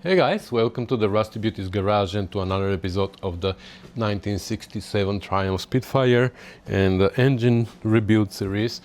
Hey guys, welcome to the Rusty Beauties garage and to another episode of the 1967 Triumph Spitfire and the engine rebuild series.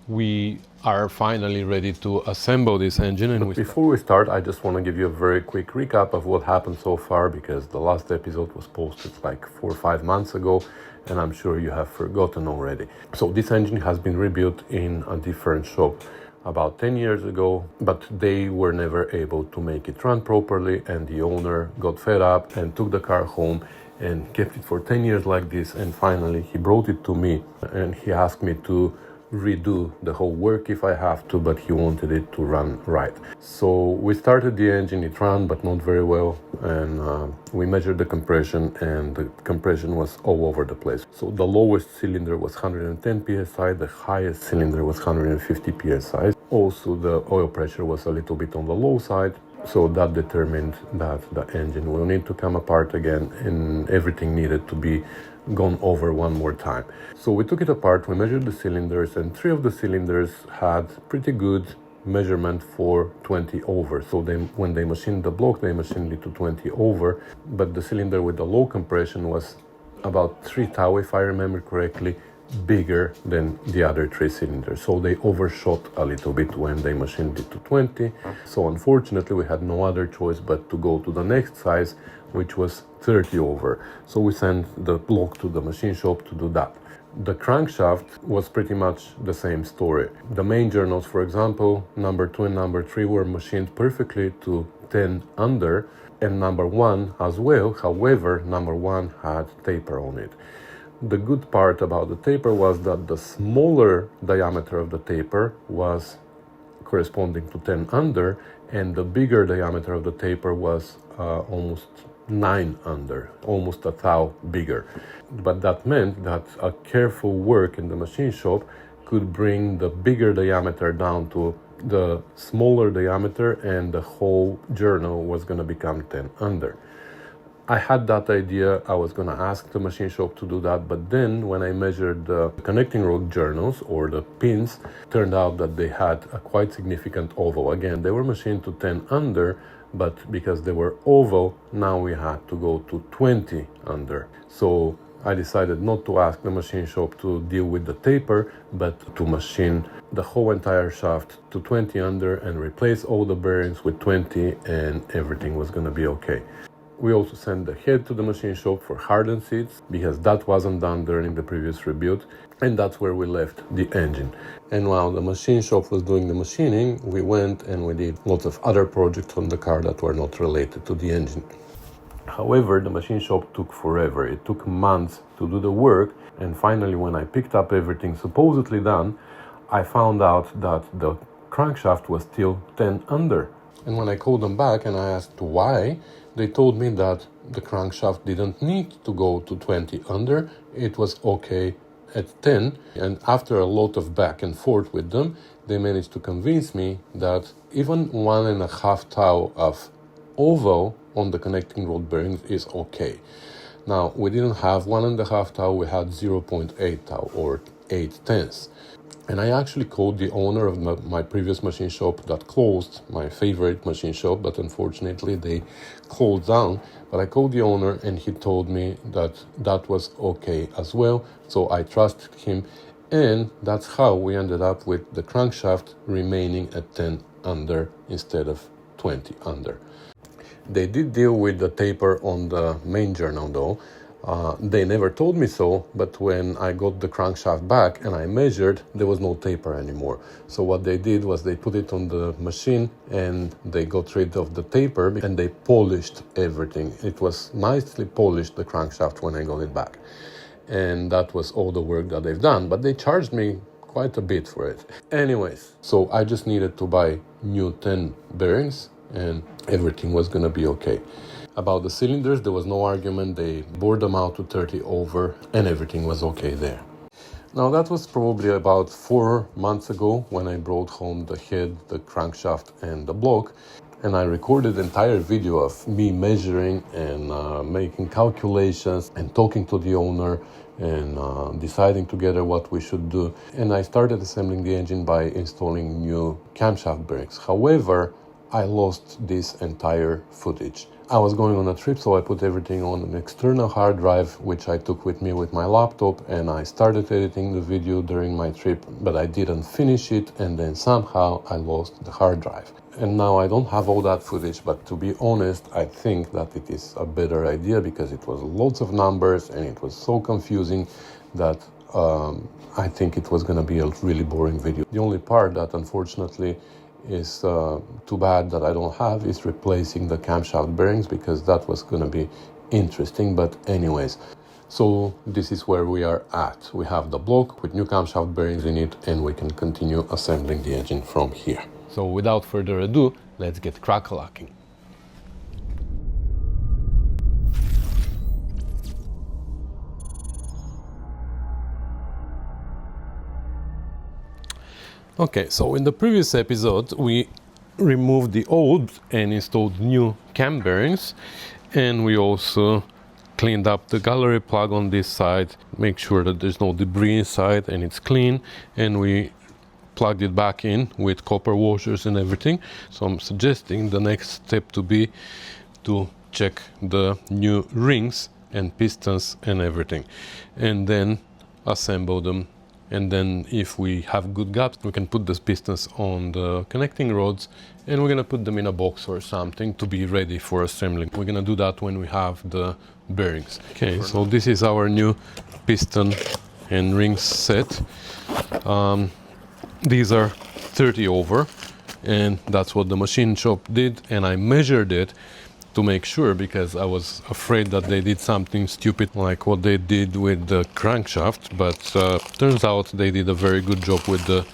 We are finally ready to assemble this engine. And before we start, I just want to give you a very quick recap of what happened so far, because the last episode was posted like 4 or 5 months ago and I'm sure you have forgotten already. So this engine has been rebuilt in a different shop about 10 years ago, but they were never able to make it run properly, and the owner got fed up and took the car home and kept it for 10 years like this, and finally he brought it to me and he asked me to redo the whole work if I have to, but he wanted it to run right. So we started the engine, it ran but not very well, and we measured the compression, and the compression was all over the place. So the lowest cylinder was 110 psi, the highest cylinder was 150 psi. Also the oil pressure was a little bit on the low side, so that determined that the engine will need to come apart again and everything needed to be gone over one more time. So we took it apart, we measured the cylinders, and 3 of the cylinders had pretty good measurement for 20 over. So when they machined the block, they machined it to 20 over, but the cylinder with the low compression was about 3 tau, if I remember correctly, bigger than the other 3 cylinders. So they overshot a little bit when they machined it to 20. So unfortunately we had no other choice but to go to the next size, which was 30 over. So we sent the block to the machine shop to do that. The crankshaft was pretty much the same story. The main journals, for example, number 2 and number 3 were machined perfectly to 10 under, and number 1 as well. However, number 1 had taper on it. The good part about the taper was that the smaller diameter of the taper was corresponding to 10 under, and the bigger diameter of the taper was almost 9 under, almost a thou bigger. But that meant that a careful work in the machine shop could bring the bigger diameter down to the smaller diameter, and the whole journal was going to become 10 under. I had that idea, I was going to ask the machine shop to do that, but then when I measured the connecting rod journals, or the pins, turned out that they had a quite significant oval. Again, they were machined to 10 under, but because they were oval, now we had to go to 20 under. So I decided not to ask the machine shop to deal with the taper, but to machine the whole entire shaft to 20 under and replace all the bearings with 20, and everything was going to be okay. We also sent the head to the machine shop for hardened seats, because that wasn't done during the previous rebuild, and that's where we left the engine. And while the machine shop was doing the machining, we went and we did lots of other projects on the car that were not related to the engine. However, the machine shop took forever. It took months to do the work, and finally when I picked up everything supposedly done, I found out that the crankshaft was still 10 under. And when I called them back and I asked why, they told me that the crankshaft didn't need to go to 20 under, it was okay at 10. And after a lot of back and forth with them, they managed to convince me that even 1.5 tau of oval on the connecting rod bearings is okay. Now, we didn't have 1.5 tau, we had 0.8 tau, or 8/10. And I actually called the owner of my previous machine shop that closed, my favorite machine shop, but unfortunately they closed down. But I called the owner and he told me that that was okay as well. So I trusted him, and that's how we ended up with the crankshaft remaining at 10 under instead of 20 under. They did deal with the taper on the main journal though. They never told me so, but when I got the crankshaft back and I measured, there was no taper anymore. So what they did was they put it on the machine and they got rid of the taper and they polished everything. It was nicely polished, the crankshaft, when I got it back. And that was all the work that they've done, but they charged me quite a bit for it. Anyways, so I just needed to buy new 10 bearings and everything was gonna be okay. About the cylinders, there was no argument. They bored them out to 30 over and everything was okay there. Now that was probably about 4 months ago when I brought home the head, the crankshaft and the block, and I recorded an entire video of me measuring and making calculations and talking to the owner and deciding together what we should do. And I started assembling the engine by installing new camshaft bearings. However, I lost this entire footage. I was going on a trip, so I put everything on an external hard drive, which I took with me with my laptop, and I started editing the video during my trip, but I didn't finish it, and then somehow I lost the hard drive. And now I don't have all that footage, but to be honest, I think that it is a better idea because it was lots of numbers and it was so confusing that I think it was going to be a really boring video. The only part that unfortunately is too bad that I don't have is replacing the camshaft bearings, because that was going to be interesting. But anyways, so this is where we are at. We have the block with new camshaft bearings in it, and we can continue assembling the engine from here. So without further ado, let's get crack-a-lacking. Okay, so in the previous episode we removed the old and installed new cam bearings, and we also cleaned up the gallery plug on this side, make sure that there's no debris inside and it's clean, and we plugged it back in with copper washers and everything. So I'm suggesting the next step to be to check the new rings and pistons and everything, and then assemble them. And then if we have good gaps, we can put the pistons on the connecting rods, and we're gonna put them in a box or something to be ready for assembling. We're gonna do that when we have the bearings. Okay, so this is our new piston and rings set. These are 30 over, and that's what the machine shop did, and I measured it to make sure, because I was afraid that they did something stupid like what they did with the crankshaft, but turns out they did a very good job with the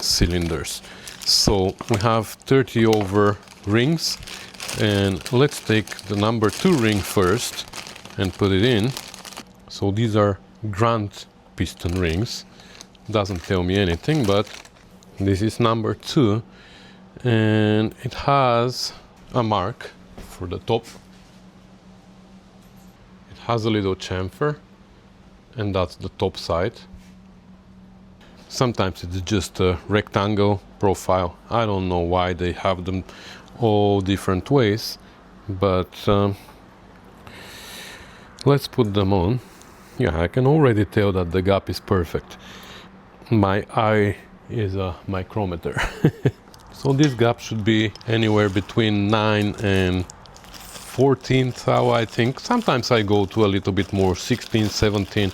cylinders. So we have 30 over rings, and let's take the number 2 ring first and put it in. So these are Grand piston rings. Doesn't tell me anything, but this is number 2, and it has a mark for the top. It has a little chamfer, and that's the top side. Sometimes it's just a rectangle profile. I don't know why they have them all different ways, but let's put them on. Yeah, I can already tell that the gap is perfect. My eye is a micrometer. So this gap should be anywhere between 9 and 14 thou, I think. Sometimes I go to a little bit more, 16, 17.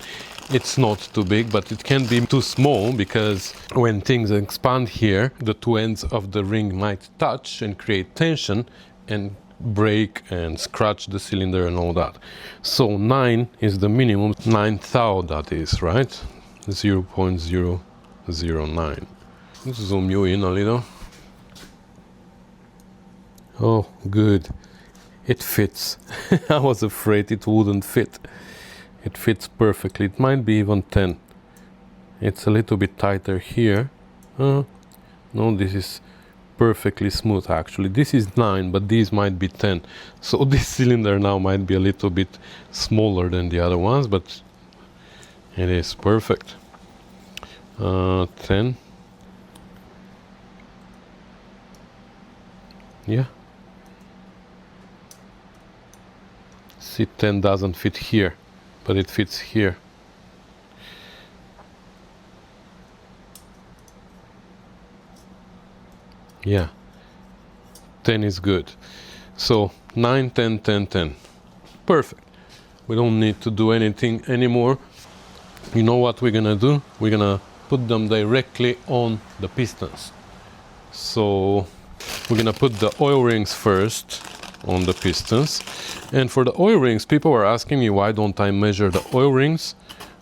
It's not too big, but it can be too small, because when things expand here, the two ends of the ring might touch and create tension and break and scratch the cylinder and all that. So 9 is the minimum, 9 thou that is, right? 0.009. Let's zoom you in a little. Oh, good. It fits. I was afraid it wouldn't fit. It fits perfectly. It might be even 10. It's a little bit tighter here. No, this is perfectly smooth actually. This is 9, but these might be 10. So this cylinder now might be a little bit smaller than the other ones, but it is perfect. 10. Yeah. See, 10 doesn't fit here, but it fits here. Yeah, 10 is good. So 9, 10, 10, 10. Perfect. We don't need to do anything anymore. You know what we're gonna do? We're gonna put them directly on the pistons. So we're gonna put the oil rings first on the pistons. And for the oil rings, people are asking me, why don't I measure the oil rings?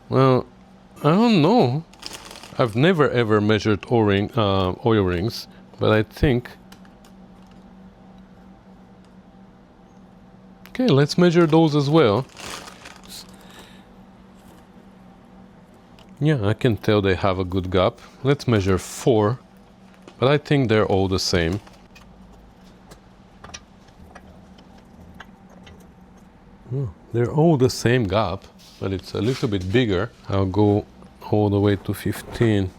Well, I don't know. I've never ever measured oil rings, but I think... Okay, let's measure those as well. Yeah, I can tell they have a good gap. Let's measure 4, but I think they're all the same. They're all the same gap, but it's a little bit bigger. I'll go all the way to 15.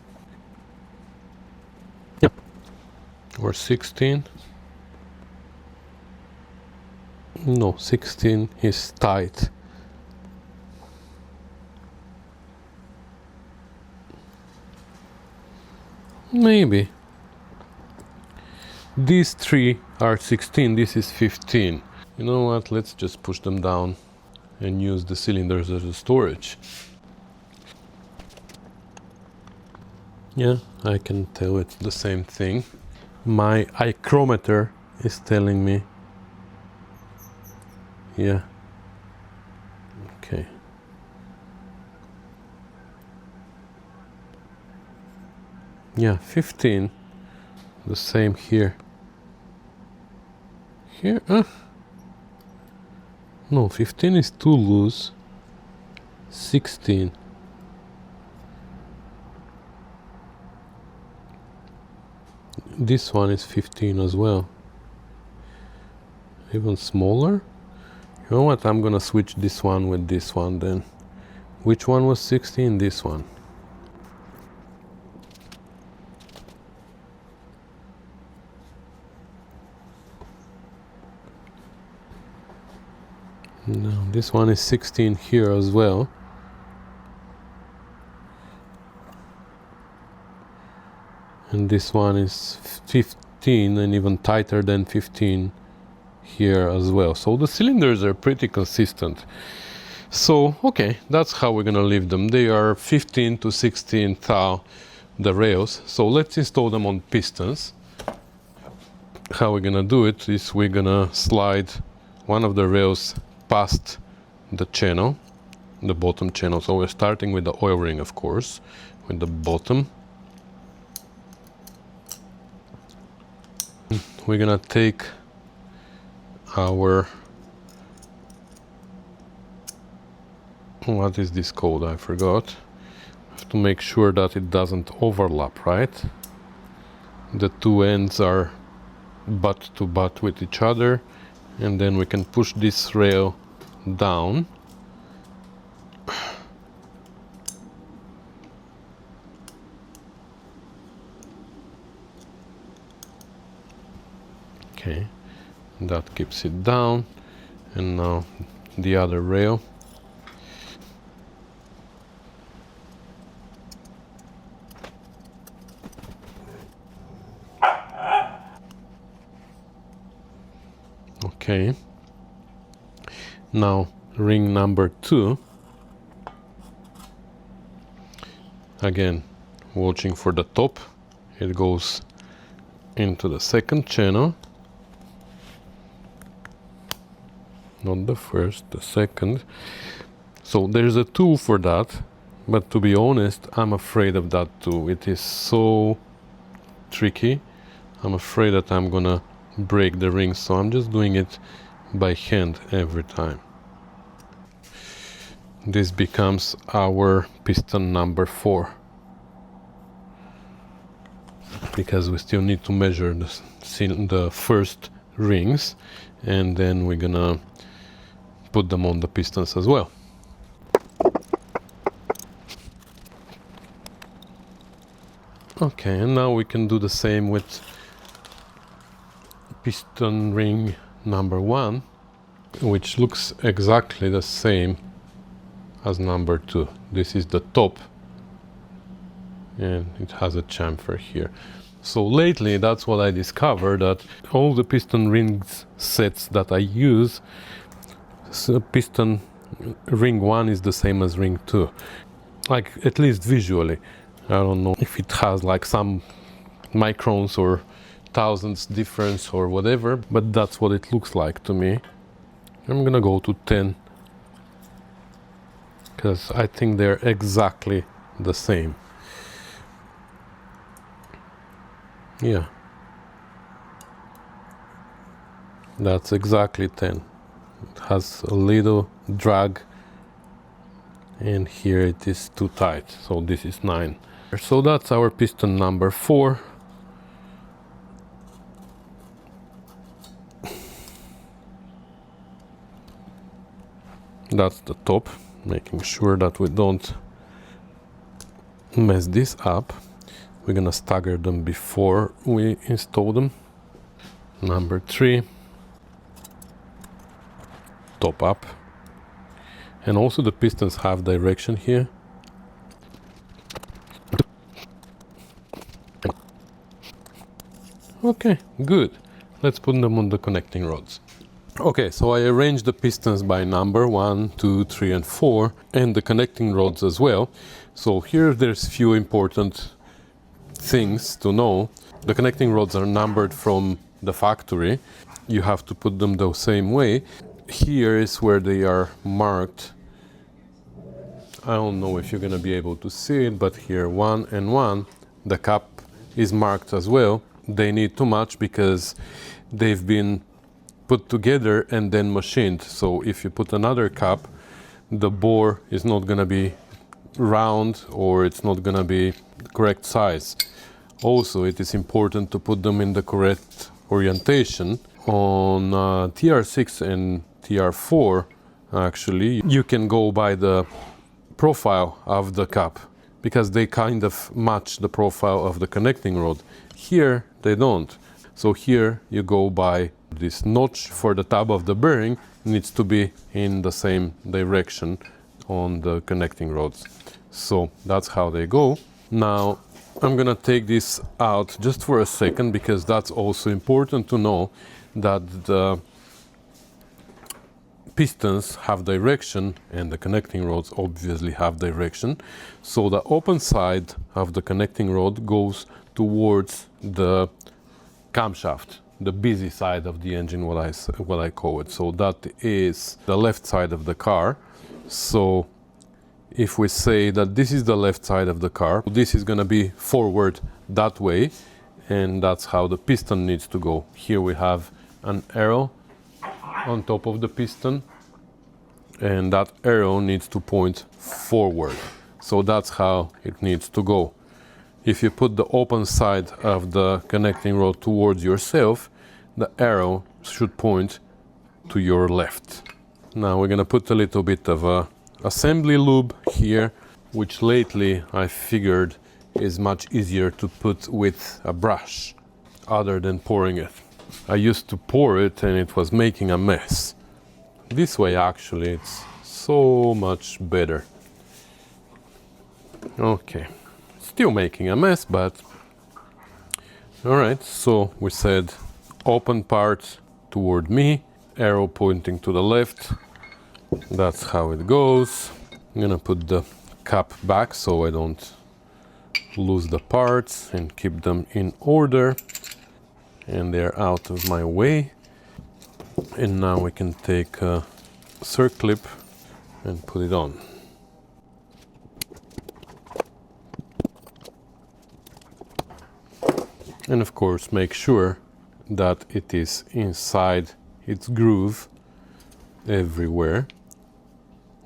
Yep. Or 16. No, 16 is tight. Maybe. These three are 16, this is 15. You know what, let's just push them down and use the cylinders as a storage. Yeah, I can tell it's the same thing. My micrometer is telling me. Yeah. Okay. Yeah, 15. The same here. Here? No, 15 is too loose. 16. This one is 15 as well. Even smaller? You know what? I'm gonna switch this one with this one then. Which one was 16? This one. No, this one is 16 here as well. And this one is 15 and even tighter than 15 here as well. So the cylinders are pretty consistent. So, okay, that's how we're gonna leave them. They are 15 to 16 thou, the rails. So let's install them on pistons. How we're gonna do it is we're gonna slide one of the rails past the channel, the bottom channel. So we're starting with the oil ring, of course, with the bottom. We're gonna take our, what is this called? I forgot. Have to make sure that it doesn't overlap, right? The two ends are butt to butt with each other, and then we can push this rail down. Okay, that keeps it down. And now the other rail. Okay, now ring number 2. Again, watching for the top. It goes into the second channel. Not the first, the second. So there's a tool for that, but to be honest, I'm afraid of that tool. It is so tricky. I'm afraid that I'm gonna break the ring, so I'm just doing it by hand every time. This becomes our piston number 4, because we still need to measure the first rings, and then we're gonna put them on the pistons as well. Okay, and now we can do the same with piston ring number 1, which looks exactly the same as number 2. This is the top, and it has a chamfer here. So lately, that's what I discovered, that all the piston rings sets that I use, so piston ring 1 is the same as ring 2, like at least visually. I don't know if it has like some microns or thousandths difference or whatever, but that's what it looks like to me. I'm gonna go to 10, because I think they're exactly the same. Yeah, that's exactly 10. It has a little drag, and here it is too tight, so this is 9. So that's our piston number 4. That's the top, making sure that we don't mess this up. We're gonna stagger them before we install them. Number 3. top up. And also the pistons have direction here. Okay, good. Let's put them on the connecting rods. Okay, so I arranged the pistons by number 1, 2, 3 and 4 and the connecting rods as well. So here there's few important things to know. The connecting rods are numbered from the factory. You have to put them the same way. Here is where they are marked. I don't know if you're gonna be able to see it, but here 1 and 1, the cap is marked as well. They need to match because they've been put together and then machined. So if you put another cap, the bore is not gonna be round or it's not gonna be the correct size. Also, it is important to put them in the correct orientation. On TR6 and TR4, actually, you can go by the profile of the cap because they kind of match the profile of the connecting rod. Here, they don't. So here you go by this notch for the tab of the bearing needs to be in the same direction on the connecting rods. So that's how they go. Now I'm gonna take this out just for a second because that's also important to know that the pistons have direction and the connecting rods obviously have direction. So the open side of the connecting rod goes towards the camshaft, the busy side of the engine, what I call it. So that is the left side of the car. So if we say that this is the left side of the car, this is going to be forward that way, and that's how the piston needs to go. Here we have an arrow on top of the piston, and that arrow needs to point forward. So that's how it needs to go. If you put the open side of the connecting rod towards yourself, the arrow should point to your left. Now we're gonna put a little bit of a assembly lube here, which lately I figured is much easier to put with a brush other than pouring it. I used to pour it and it was making a mess. This way actually it's so much better. Okay. Still making a mess, but all right. So we said open part toward me, arrow pointing to the left. That's how it goes. I'm gonna put the cap back so I don't lose the parts and keep them in order, and they're out of my way. And now we can take a circlip and put it on. And of course make sure that it is inside its groove everywhere,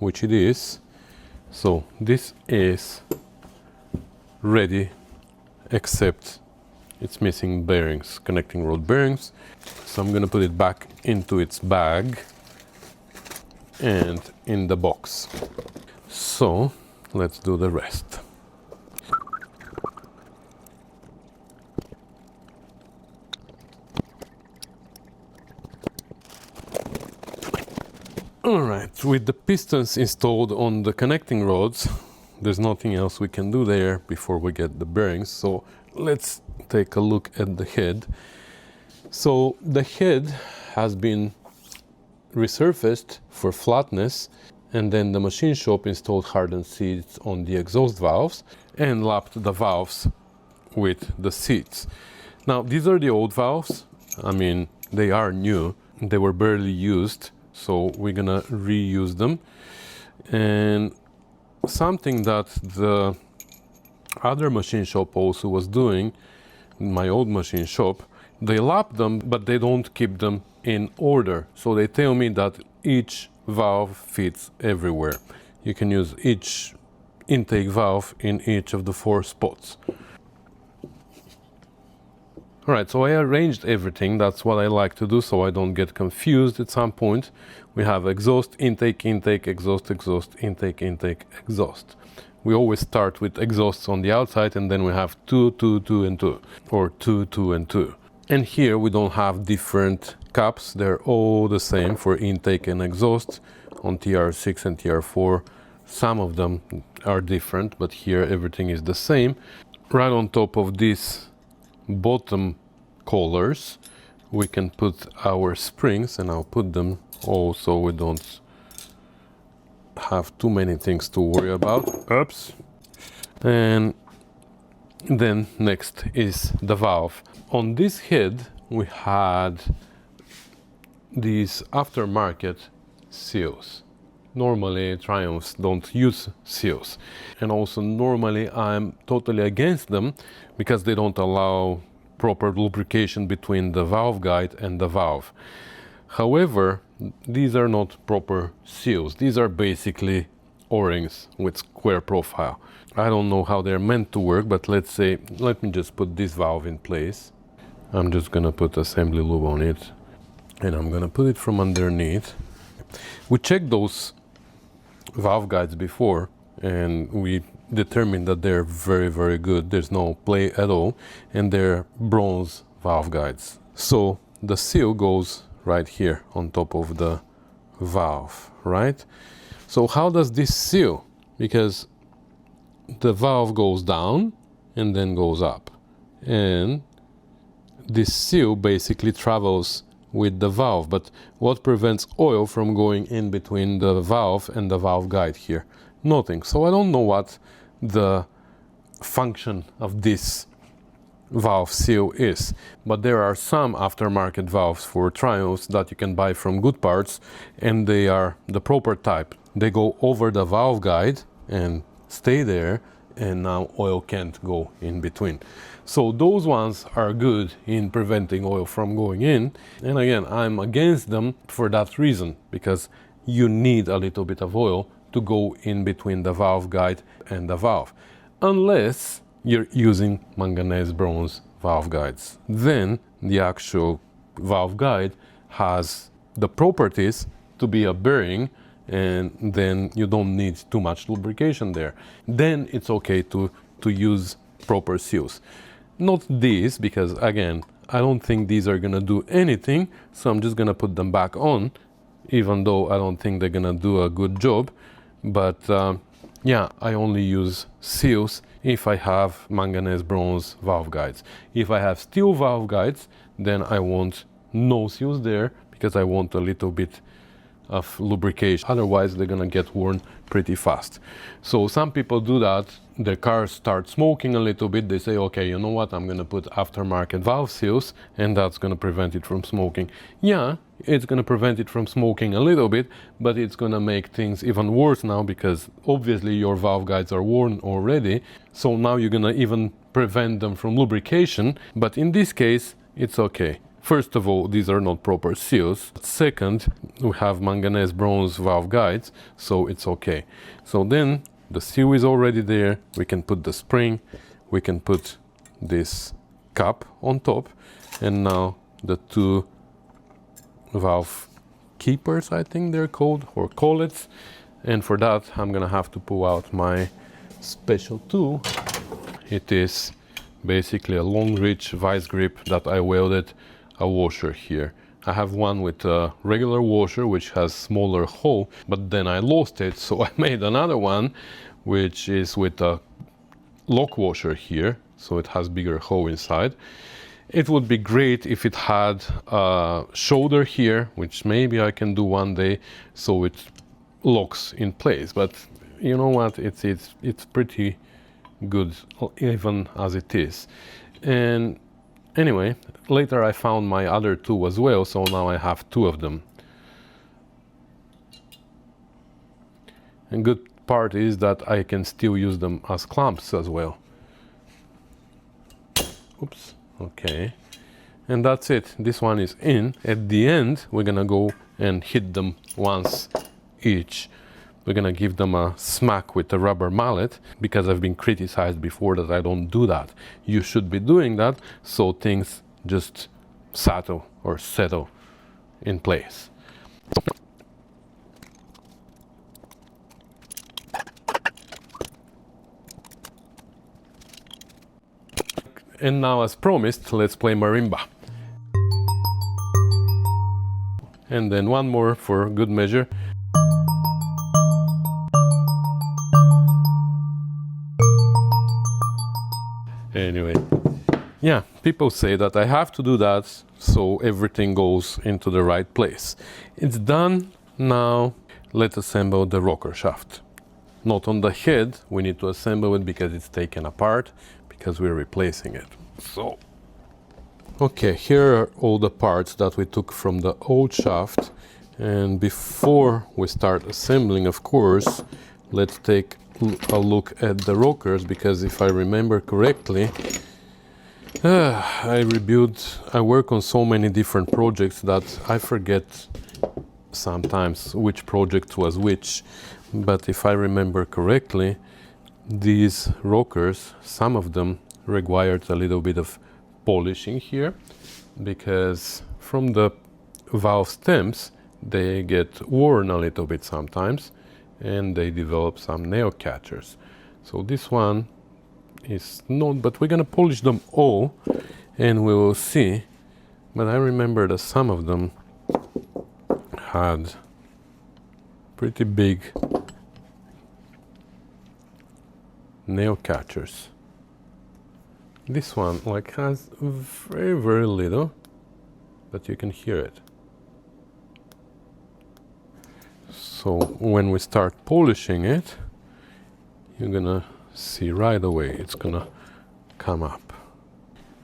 which it is. So this is ready, except it's missing bearings, connecting rod bearings. So I'm gonna put it back into its bag and in the box. So let's do the rest. Alright, with the pistons installed on the connecting rods, there's nothing else we can do there before we get the bearings. So let's take a look at the head. So the head has been resurfaced for flatness, and then the machine shop installed hardened seats on the exhaust valves and lapped the valves with the seats. Now these are the old valves. I mean, they are new. They were barely used. So we're gonna reuse them. And something that the other machine shop also was doing, my old machine shop, they lap them, but they don't keep them in order. So they tell me that each valve fits everywhere. You can use each intake valve in each of the 4 spots. Alright, so I arranged everything. That's what I like to do so I don't get confused at some point. We have exhaust, intake, intake, exhaust, exhaust, intake, intake, exhaust. We always start with exhausts on the outside, and then we have 2, 2, 2 and 2, or 2, 2 and 2. And here we don't have different caps, they're all the same for intake and exhaust. On TR6 and TR4 some of them are different, but here everything is the same. Right on top of these bottom collars we can put our springs, and I'll put them all so we don't have too many things to worry about. Oops. And then next is the valve. On this head we had these aftermarket seals. Normally Triumphs don't use seals, and also normally I'm totally against them because they don't allow proper lubrication between the valve guide and the valve. However, these are not proper seals. These are basically O-rings with square profile. I don't know how they're meant to work, but let me just put this valve in place. I'm just gonna put assembly lube on it, and I'm gonna put it from underneath. We checked those valve guides before and we determined that they're very, very good. There's no play at all, and they're bronze valve guides. So the seal goes right here on top of the valve, right? So how does this seal? Because the valve goes down and then goes up, and this seal basically travels with the valve. But what prevents oil from going in between the valve and the valve guide here? Nothing. So I don't know what the function of this valve seal is, but there are some aftermarket valves for Triumphs that you can buy from good parts, and they are the proper type. They go over the valve guide and stay there, and now oil can't go in between. So those ones are good in preventing oil from going in. And again, I'm against them for that reason, because you need a little bit of oil to go in between the valve guide and the valve, unless you're using manganese bronze valve guides. Then the actual valve guide has the properties to be a bearing, and then you don't need too much lubrication there. Then it's okay to use proper seals. Not these, because again, I don't think these are gonna do anything, so I'm just gonna put them back on, even though I don't think they're gonna do a good job. But yeah, I only use seals if I have manganese bronze valve guides. If I have steel valve guides, then I want no seals there, because I want a little bit of lubrication. Otherwise they're gonna get worn pretty fast. So some people do that. Their cars start smoking a little bit, they say, okay, you know what, I'm gonna put aftermarket valve seals and that's gonna prevent it from smoking. Yeah, it's gonna prevent it from smoking a little bit, but it's gonna make things even worse now, because obviously your valve guides are worn already, so now you're gonna even prevent them from lubrication. But in this case it's okay. First of all, these are not proper seals. Second, we have manganese bronze valve guides, so it's okay. So then the seal is already there. We can put the spring, we can put this cap on top, and now the two valve keepers, I think they're called, or collets. And for that I'm gonna have to pull out my special tool. It is basically a long reach vice grip that I welded a washer here. I have one with a regular washer which has smaller hole, but then I lost it, so I made another one which is with a lock washer here, so it has bigger hole inside. It would be great if it had a shoulder here, which maybe I can do one day, so it locks in place. But you know what, it's pretty good even as it is. And anyway, later I found my other two as well, so now I have two of them. And good part is that I can still use them as clamps as well. Oops, okay. And that's it, this one is in. At the end, we're gonna go and hit them once each. We're gonna give them a smack with a rubber mallet, because I've been criticized before that I don't do that. You should be doing that, so things just settle in place. And now, as promised, let's play marimba. and then one more for good measure. Anyway, yeah, people say that I have to do that so everything goes into the right place. It's done. Now let's assemble the rocker shaft. Not on the head, we need to assemble it because it's taken apart, because we're replacing it. So, okay, here are all the parts that we took from the old shaft. And before we start assembling, of course, let's take a look at the rockers, because if I remember correctly, I work on so many different projects that I forget sometimes which project was which. But if I remember correctly, these rockers, some of them required a little bit of polishing here, because from the valve stems they get worn a little bit sometimes, and they develop some nail catchers. So this one is not, but we're gonna polish them all and we will see. But I remember that some of them had pretty big nail catchers. This one like has very little, but you can hear it. So when we start polishing it, you're gonna see right away it's gonna come up.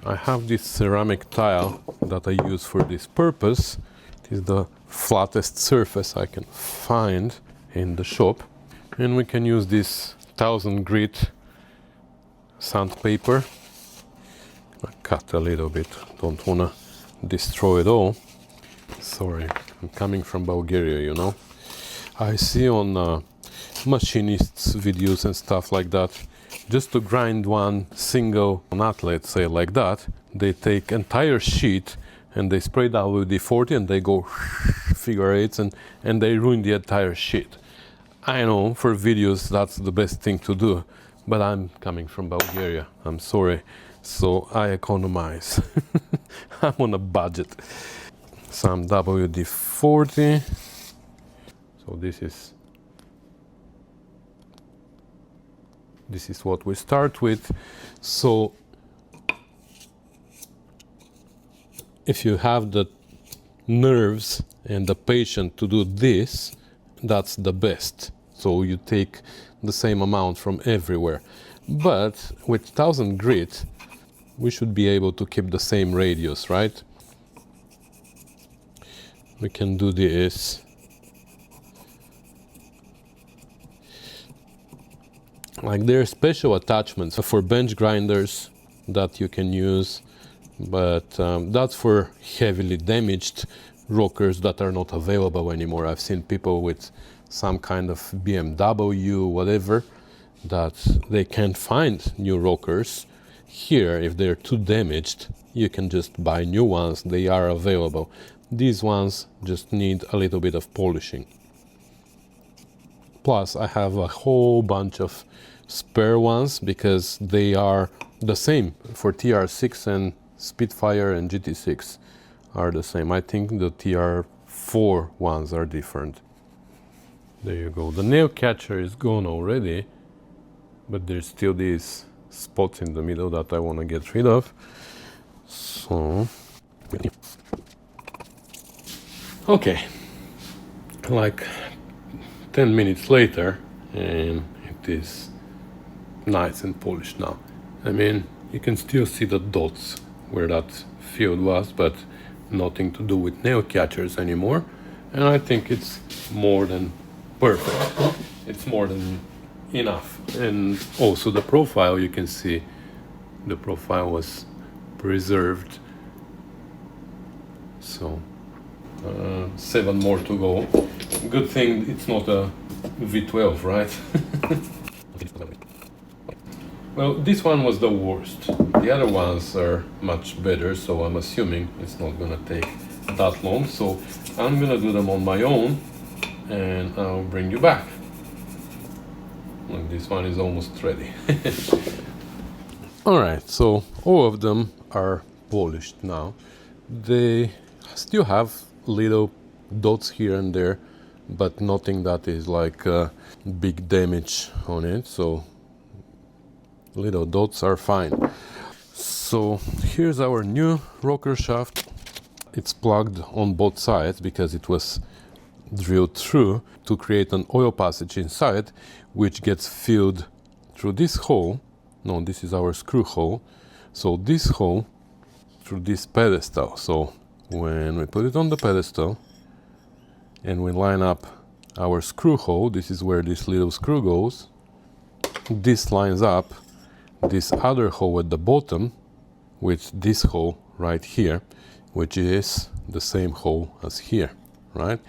I have this ceramic tile that I use for this purpose. It is the flattest surface I can find in the shop, and we can use this 1000 grit sandpaper. I cut a little bit, don't wanna destroy it all. Sorry, I'm coming from Bulgaria, you know. I see on machinists videos and stuff like that, just to grind one single nut, let's say like that, they take entire sheet and they spray WD-40 and they go figure eights and they ruin the entire sheet. I know for videos that's the best thing to do, but I'm coming from Bulgaria, I'm sorry, so I economize. I'm on a budget. Some WD-40. So this is what we start with. So if you have the nerves and the patience to do this, that's the best. So you take the same amount from everywhere. But with 1000 grit, we should be able to keep the same radius, right? We can do this. Like there are special attachments for bench grinders that you can use, but that's for heavily damaged rockers that are not available anymore. I've seen people with some kind of BMW, whatever, that they can't find new rockers. Here, if they're too damaged, you can just buy new ones. They are available. These ones just need a little bit of polishing. Plus, I have a whole bunch of spare ones because they are the same for TR6 and Spitfire and GT6 are the same. I think the TR4 ones are different. There you go. The nail catcher is gone already, but there's still these spots in the middle that I want to get rid of. So, okay, like 10 minutes later, and it is nice and polished now. I mean, you can still see the dots where that field was, but nothing to do with nail catchers anymore. And I think it's more than perfect. It's more than enough. And also the profile, you can see the profile was preserved. So 7 more to go. Good thing it's not a V12, right? Well, this one was the worst. The other ones are much better, so I'm assuming it's not gonna take that long. So I'm gonna do them on my own and I'll bring you back. And this one is almost ready. Alright, so all of them are polished now. They still have little dots here and there, but nothing that is like big damage on it, so little dots are fine. So here's our new rocker shaft. It's plugged on both sides because it was drilled through to create an oil passage inside, which gets filled through this hole. No, this is our screw hole. So this hole through this pedestal. So when we put it on the pedestal and we line up our screw hole, this is where this little screw goes. This lines up this other hole at the bottom with this hole right here, which is the same hole as here, right?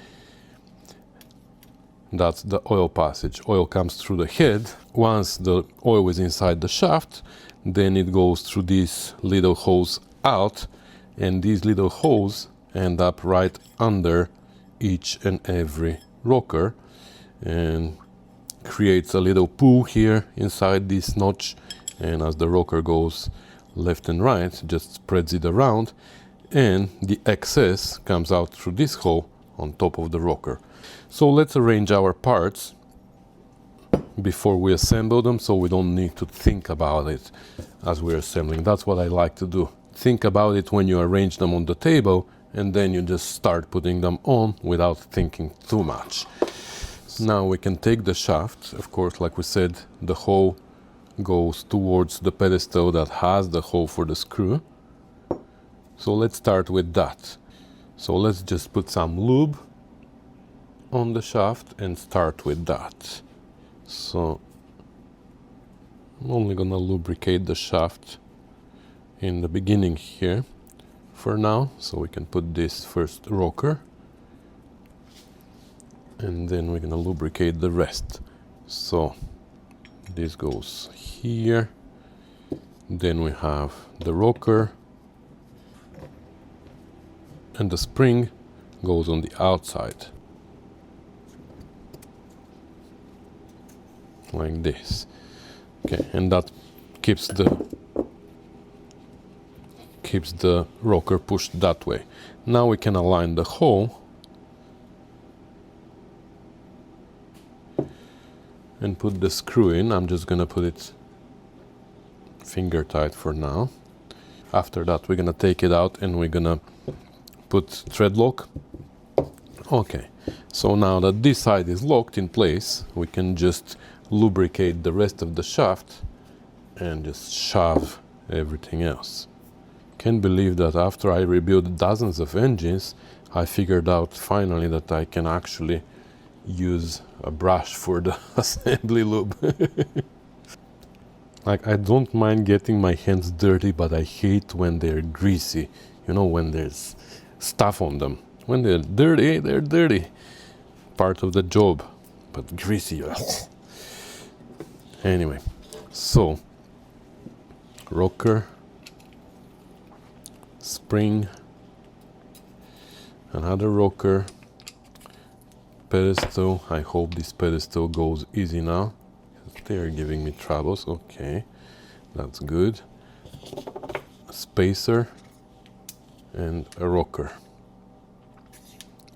That's the oil passage. Oil comes through the head. Once the oil is inside the shaft, then it goes through these little holes out, and these little holes end up right under each and every rocker and creates a little pool here inside this notch, and as the rocker goes left and right, just spreads it around, and the excess comes out through this hole on top of the rocker. So let's arrange our parts before we assemble them, so we don't need to think about it as we're assembling. That's what I like to do. Think about it when you arrange them on the table, and then you just start putting them on without thinking too much. Now we can take the shaft. Of course, like we said, the hole goes towards the pedestal that has the hole for the screw. So let's start with that. So let's just put some lube on the shaft and start with that. So I'm only gonna lubricate the shaft in the beginning here for now, so we can put this first rocker, and then we're gonna lubricate the rest. So this goes here, then we have the rocker, and the spring goes on the outside like this. Okay, and that keeps the rocker pushed that way. Now we can align the hole and put the screw in. I'm just gonna put it finger tight for now. After that we're gonna take it out and we're gonna put thread lock. Okay, so now that this side is locked in place, we can just lubricate the rest of the shaft and just shove everything else. Can't believe that after I rebuilt dozens of engines, I figured out finally that I can actually use a brush for the assembly lube. Like, I don't mind getting my hands dirty, but I hate when they're greasy. You know, when there's stuff on them. When they're dirty, they're dirty. Part of the job, but greasy. Anyway, so rocker, spring, another rocker, pedestal. I hope this pedestal goes easy now. They're giving me troubles. Okay, that's good. A spacer and a rocker.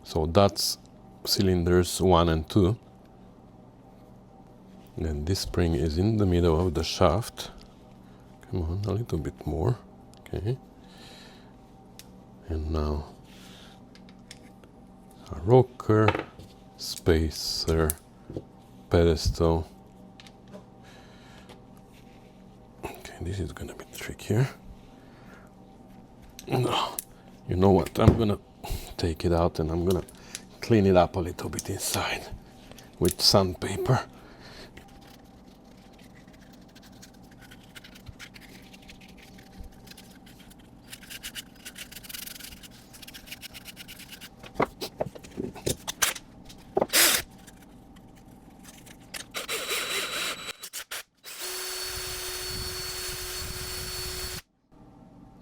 So that's cylinders 1 and 2. Then this spring is in the middle of the shaft. Come on, a little bit more. Okay. And now a rocker, spacer, pedestal. Okay, this is gonna be trickier. No, you know what? I'm gonna take it out and I'm gonna clean it up a little bit inside with sandpaper.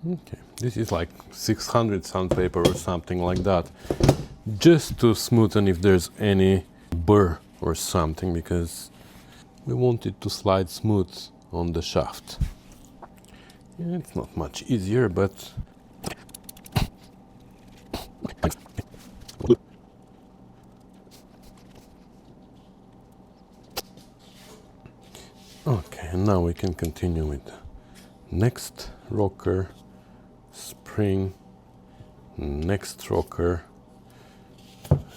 Okay, this is like 600 sandpaper or something like that, just to smoothen if there's any burr or something, because we want it to slide smooth on the shaft. Yeah, it's not much easier, but Okay, and now we can continue with the next rocker, spring, next rocker,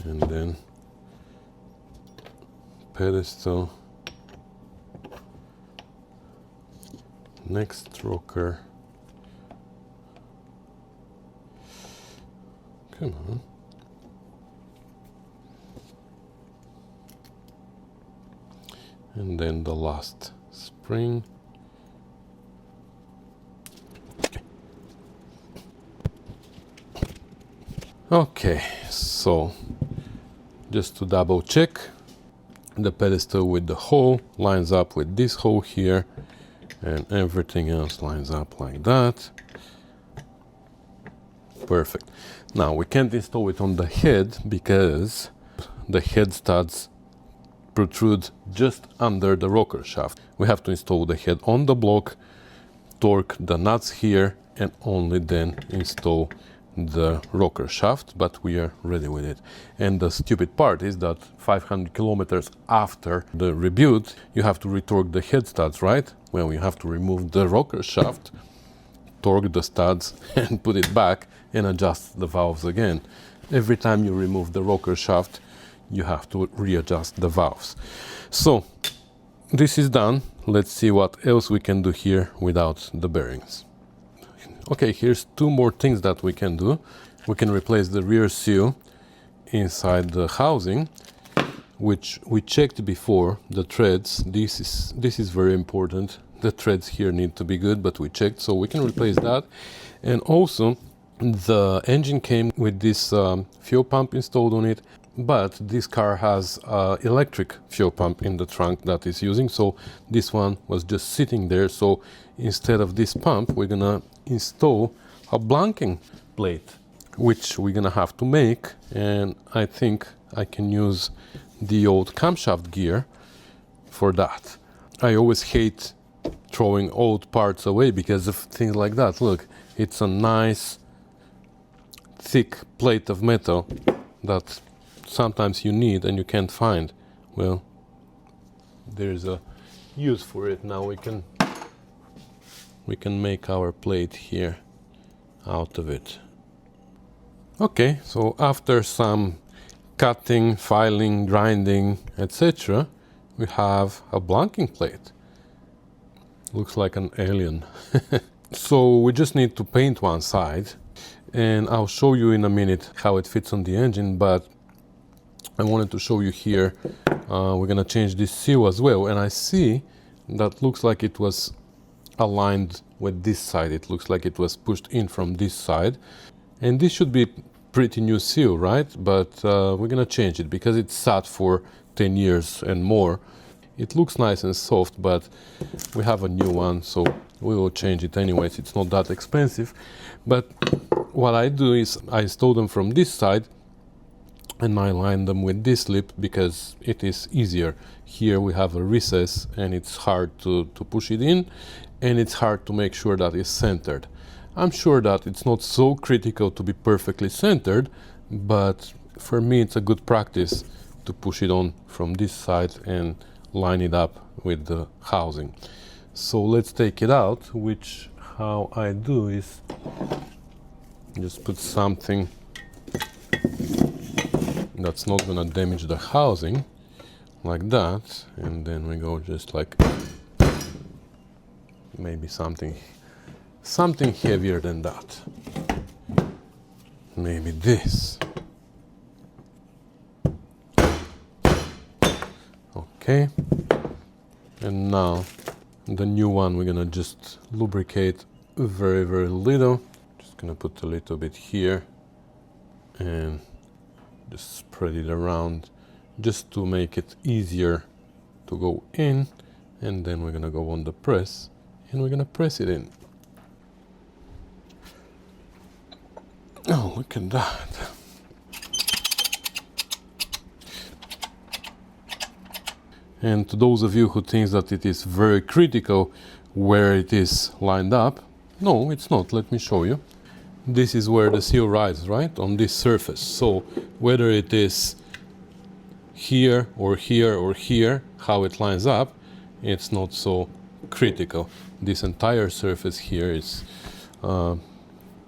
and then pedestal, next rocker. Come on. And then the last spring. Okay, so just to double check, the pedestal with the hole lines up with this hole here, and everything else lines up like that. Perfect. Now we can't install it on the head because the head studs protrude just under the rocker shaft. We have to install the head on the block, torque the nuts here, and only then install the rocker shaft, but we are ready with it. And the stupid part is that 500 kilometers after the rebuild, you have to retorque the head studs, right? Well, you have to remove the rocker shaft, torque the studs, and put it back and adjust the valves again. Every time you remove the rocker shaft, you have to readjust the valves. So this is done. Let's see what else we can do here without the bearings. Okay, here's two more things that we can do. We can replace the rear seal inside the housing, which we checked before. The threads, this is very important. The threads here need to be good, but we checked, so we can replace that. And also the engine came with this fuel pump installed on it, but this car has electric fuel pump in the trunk that is using, so this one was just sitting there. So instead of this pump, we're gonna install a blanking plate, which we're gonna have to make, and I think I can use the old camshaft gear for that. I always hate throwing old parts away because of things like that. Look, it's a nice thick plate of metal that sometimes you need and you can't find. Well, there's a use for it. Now we can make our plate here out of it. Okay, so after some cutting, filing, grinding, etc., we have a blanking plate. Looks like an alien. So we just need to paint one side, and I'll show you in a minute how it fits on the engine, but I wanted to show you here, we're gonna change this seal as well, and I see that looks like it was aligned with this side. It looks like it was pushed in from this side, and this should be pretty new seal, right? But we're gonna change it because it's sat for 10 years and more. It looks nice and soft, but we have a new one, so we will change it anyways. It's not that expensive. But what I do is I install them from this side and I line them with this lip because it is easier. Here we have a recess and it's hard to push it in, and it's hard to make sure that it's centered. I'm sure that it's not so critical to be perfectly centered, but for me it's a good practice to push it on from this side and line it up with the housing. So let's take it out, which how I do is just put something that's not gonna damage the housing like that, and then we go just like maybe something heavier than that. Maybe this. Okay, and now the new one we're gonna just lubricate very little. Just gonna put a little bit here and just spread it around just to make it easier to go in, and then we're gonna go on the press and we're gonna press it in. Oh, look at that. And to those of you who think that it is very critical where it is lined up, no, it's not. Let me show you. This is where the seal rides, right? On this surface. So whether it is here or here or here, how it lines up, it's not so critical. This entire surface here is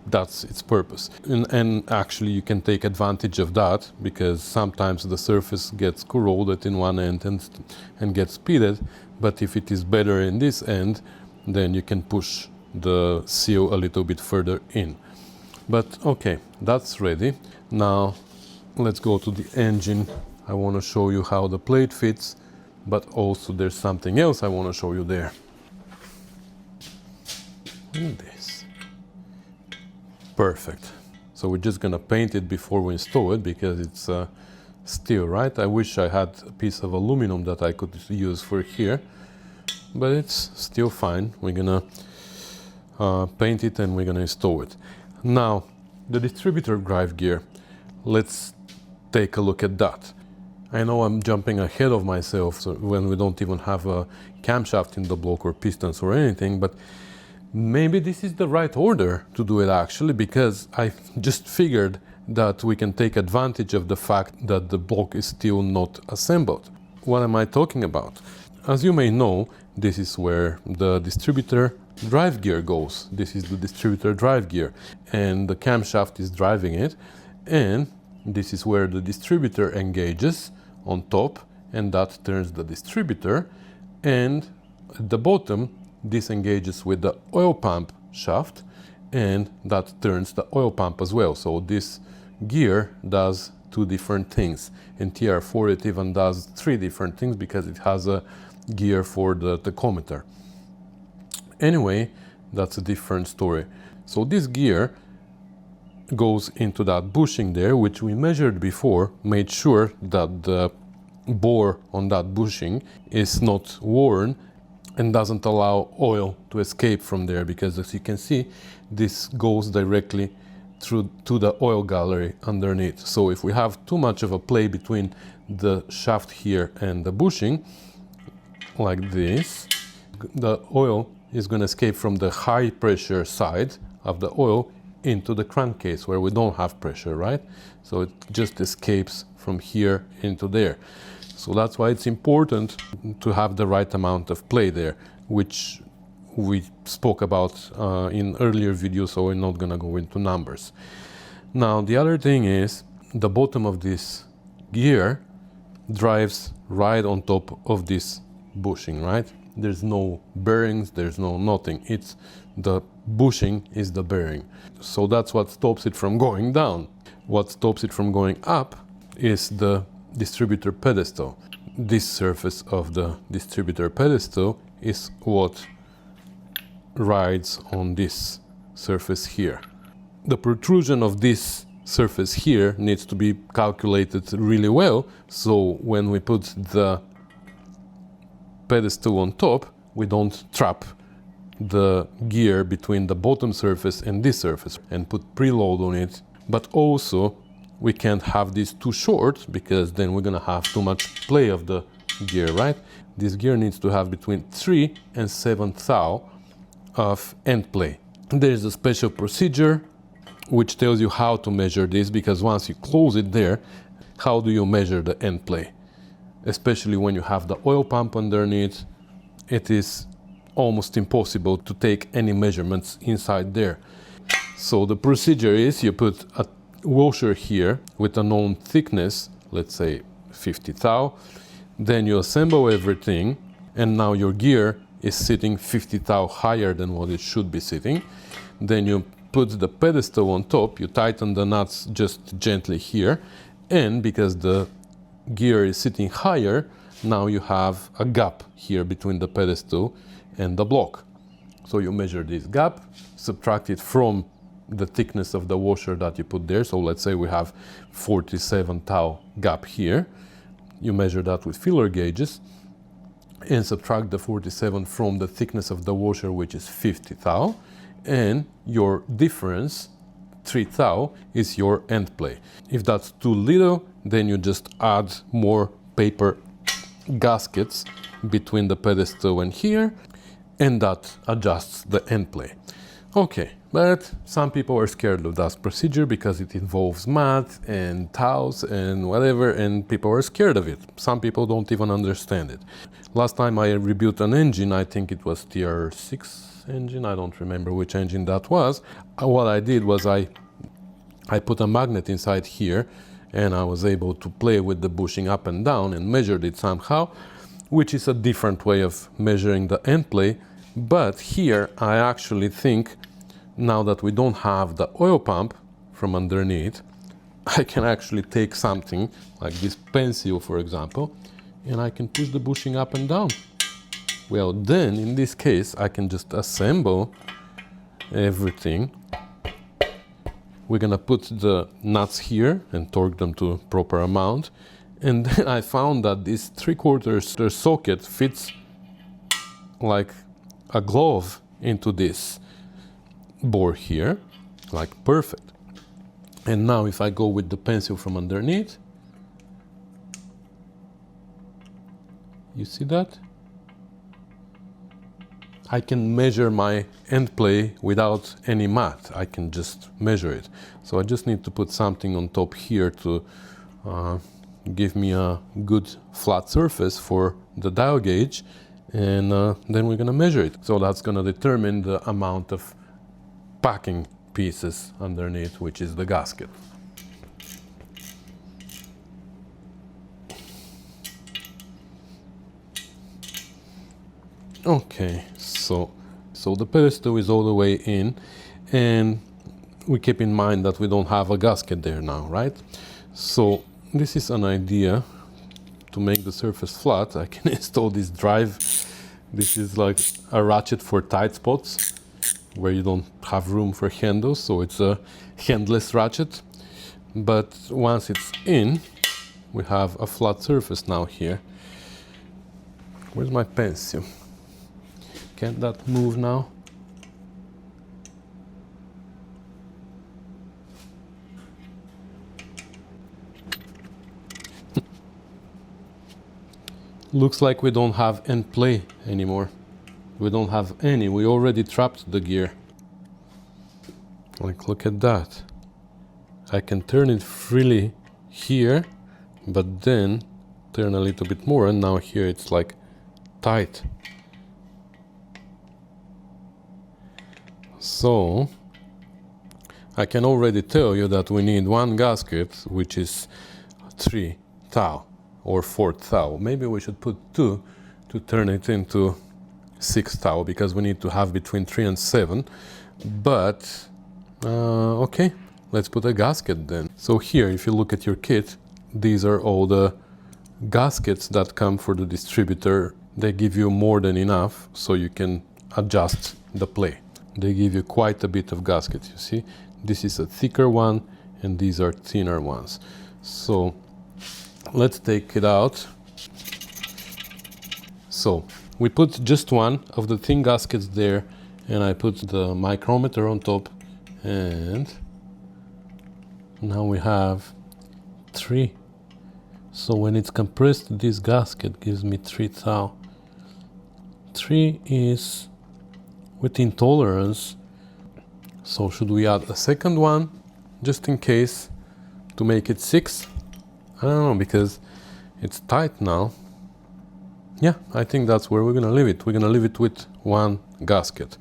that's its purpose. And actually you can take advantage of that, because sometimes the surface gets corroded in one end and gets pitted, but if it is better in this end, then you can push the seal a little bit further in. But okay, that's ready. Now let's go to the engine. I want to show you how the plate fits, but also there's something else I want to show you there. This. Perfect. So we're just gonna paint it before we install it, because it's steel, right? I wish I had a piece of aluminum that I could use for here, but it's still fine. We're gonna paint it and we're gonna install it. Now, the distributor drive gear, let's take a look at that. I know I'm jumping ahead of myself, so when we don't even have a camshaft in the block or pistons or anything, but maybe this is the right order to do it actually, because I just figured that we can take advantage of the fact that the block is still not assembled. What am I talking about? As you may know, this is where the distributor drive gear goes. This is the distributor drive gear, and the camshaft is driving it, and this is where the distributor engages on top, and that turns the distributor, and at the bottom this engages with the oil pump shaft, and that turns the oil pump as well. So this gear does two different things. In TR4 it even does three different things, because it has a gear for the tachometer. Anyway, that's a different story. So this gear goes into that bushing there, which we measured before, made sure that the bore on that bushing is not worn and doesn't allow oil to escape from there, because as you can see, this goes directly through to the oil gallery underneath. So if we have too much of a play between the shaft here and the bushing, like this, the oil is going to escape from the high pressure side of the oil into the crankcase where we don't have pressure, right? So it just escapes from here into there. So that's why it's important to have the right amount of play there, which we spoke about in earlier videos, so we're not gonna go into numbers. Now, the other thing is the bottom of this gear drives right on top of this bushing, right? There's no bearings, there's no nothing. It's the bushing is the bearing. So that's what stops it from going down. What stops it from going up is the distributor pedestal. This surface of the distributor pedestal is what rides on this surface here. The protrusion of this surface here needs to be calculated really well, so when we put the pedestal on top, we don't trap the gear between the bottom surface and this surface and put preload on it. But also we can't have this too short, because then we're gonna have too much play of the gear, right? This gear needs to have between 3 and 7 thou of end play. There's a special procedure which tells you how to measure this, because once you close it there, how do you measure the end play? Especially when you have the oil pump underneath, it is almost impossible to take any measurements inside there. So the procedure is you put a washer here with a known thickness, let's say 50 thou, then you assemble everything, and now your gear is sitting 50 thou higher than what it should be sitting. Then you put the pedestal on top, you tighten the nuts just gently here, and because the gear is sitting higher, now you have a gap here between the pedestal and the block. So you measure this gap, subtract it from the thickness of the washer that you put there. So let's say we have 47 thou gap here. You measure that with feeler gauges and subtract the 47 from the thickness of the washer, which is 50 thou, and your difference, 3 thou, is your end play. If that's too little, then you just add more paper gaskets between the pedestal and here, and that adjusts the end play. Okay, but some people are scared of that procedure because it involves math and taus and whatever, and people are scared of it. Some people don't even understand it. Last time I rebuilt an engine, I think it was TR6 engine, I don't remember which engine that was. What I did was I put a magnet inside here, and I was able to play with the bushing up and down and measured it somehow, which is a different way of measuring the end play. But here I actually think, now that we don't have the oil pump from underneath, I can actually take something like this pencil, for example, and I can push the bushing up and down. Well, then in this case I can just assemble everything. We're gonna put the nuts here and torque them to proper amount. And then I found that this 3/4 socket fits like a glove into this bore here, like perfect. And now if I go with the pencil from underneath, you see that? I can measure my end play without any mat. I can just measure it. So I just need to put something on top here to give me a good flat surface for the dial gauge, and then we're gonna measure it. So that's gonna determine the amount of packing pieces underneath, which is the gasket. Okay, so the pedestal is all the way in, and we keep in mind that we don't have a gasket there now, right? So this is an idea to make the surface flat. I can install this drive. This is like a ratchet for tight spots where you don't have room for handles, so it's a handless ratchet. But once it's in, we have a flat surface now here. Where's my pencil? Can't that move now? Looks like we don't have end play anymore. We don't have any. We already trapped the gear. Like, look at that. I can turn it freely here, but then turn a little bit more, and now here it's like tight. So I can already tell you that we need one gasket, which is 3 thou or 4 thou. Maybe we should put 2 to turn it into 6 thou, because we need to have between 3 and 7. But okay, let's put a gasket then. So here, if you look at your kit, these are all the gaskets that come for the distributor. They give you more than enough so you can adjust the play. They give you quite a bit of gasket, you see. This is a thicker one and these are thinner ones. So let's take it out. So we put just one of the thin gaskets there, and I put the micrometer on top, and now we have 3. So when it's compressed, this gasket gives me 3 thou. 3 is within tolerance. So should we add a second one just in case to make it 6? I don't know, because it's tight now. Yeah, I think that's where we're gonna leave it. We're gonna leave it with one gasket.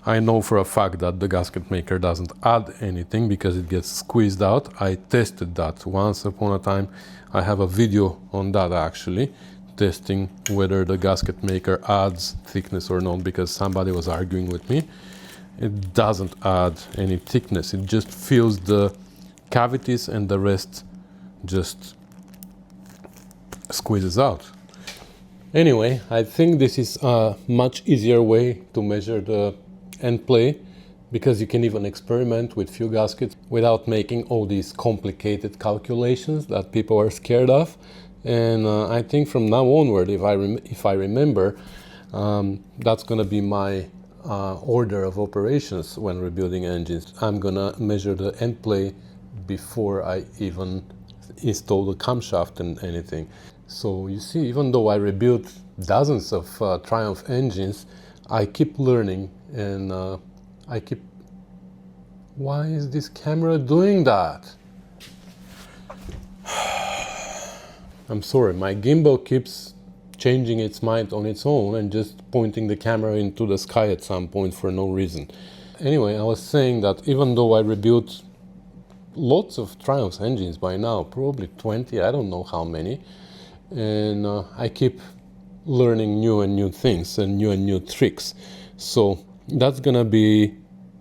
I know for a fact that the gasket maker doesn't add anything because it gets squeezed out. I tested that once upon a time. I have a video on that actually, testing whether the gasket maker adds thickness or not, because somebody was arguing with me. It doesn't add any thickness, it just fills the cavities and the rest just squeezes out. Anyway, I think this is a much easier way to measure the end play, because you can even experiment with few gaskets without making all these complicated calculations that people are scared of. And I think from now onward, if I remember, that's gonna be my order of operations when rebuilding engines. I'm gonna measure the end play before I even install the camshaft and anything. So you see, even though I rebuilt dozens of Triumph engines, I keep learning, and I keep Why is this camera doing that? I'm sorry, my gimbal keeps changing its mind on its own and just pointing the camera into the sky at some point for no reason. Anyway, I was saying that even though I rebuilt lots of Triumph engines by now, probably 20, I don't know how many, and I keep learning new and new things and new tricks. So that's gonna be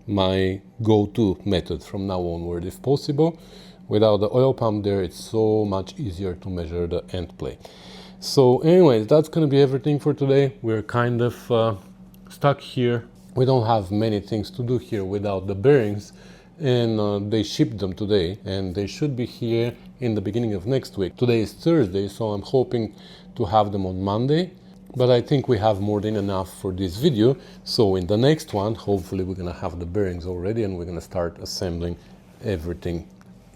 my go-to method from now onward if possible. Without the oil pump there, it's so much easier to measure the end plate. So anyways, that's gonna be everything for today. We're kind of stuck here. We don't have many things to do here without the bearings, and they shipped them today and they should be here in the beginning of next week. Today is Thursday, so I'm hoping to have them on Monday, but I think we have more than enough for this video. So in the next one, hopefully we're gonna have the bearings already and we're gonna start assembling everything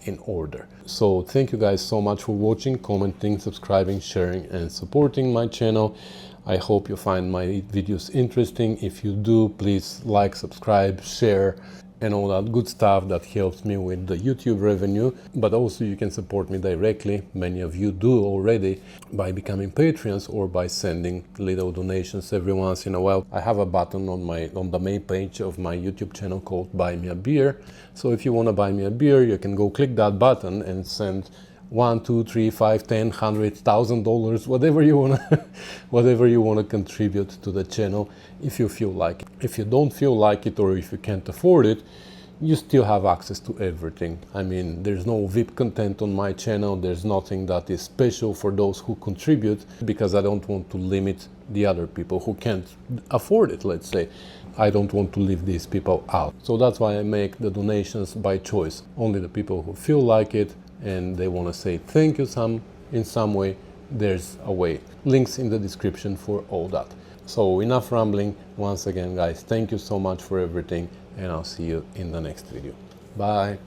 in order. So thank you guys so much for watching, commenting, subscribing, sharing and supporting my channel. I hope you find my videos interesting. If you do, please like, subscribe, share and all that good stuff that helps me with the YouTube revenue. But also you can support me directly. Many of you do already by becoming Patreons or by sending little donations every once in a while. I have a button on the main page of my YouTube channel called Buy Me a Beer. So if you want to buy me a beer, you can go click that button and send $1, $2, $3, $5, $10, $100, $1,000, whatever you want to contribute to the channel if you feel like it. If you don't feel like it or if you can't afford it, you still have access to everything. I mean, there's no VIP content on my channel. There's nothing that is special for those who contribute because I don't want to limit the other people who can't afford it, let's say. I don't want to leave these people out. So that's why I make the donations by choice. Only the people who feel like it and they want to say thank you in some way, there's a way. Links in the description for all that. So enough rambling. Once again, guys, thank you so much for everything and I'll see you in the next video. Bye.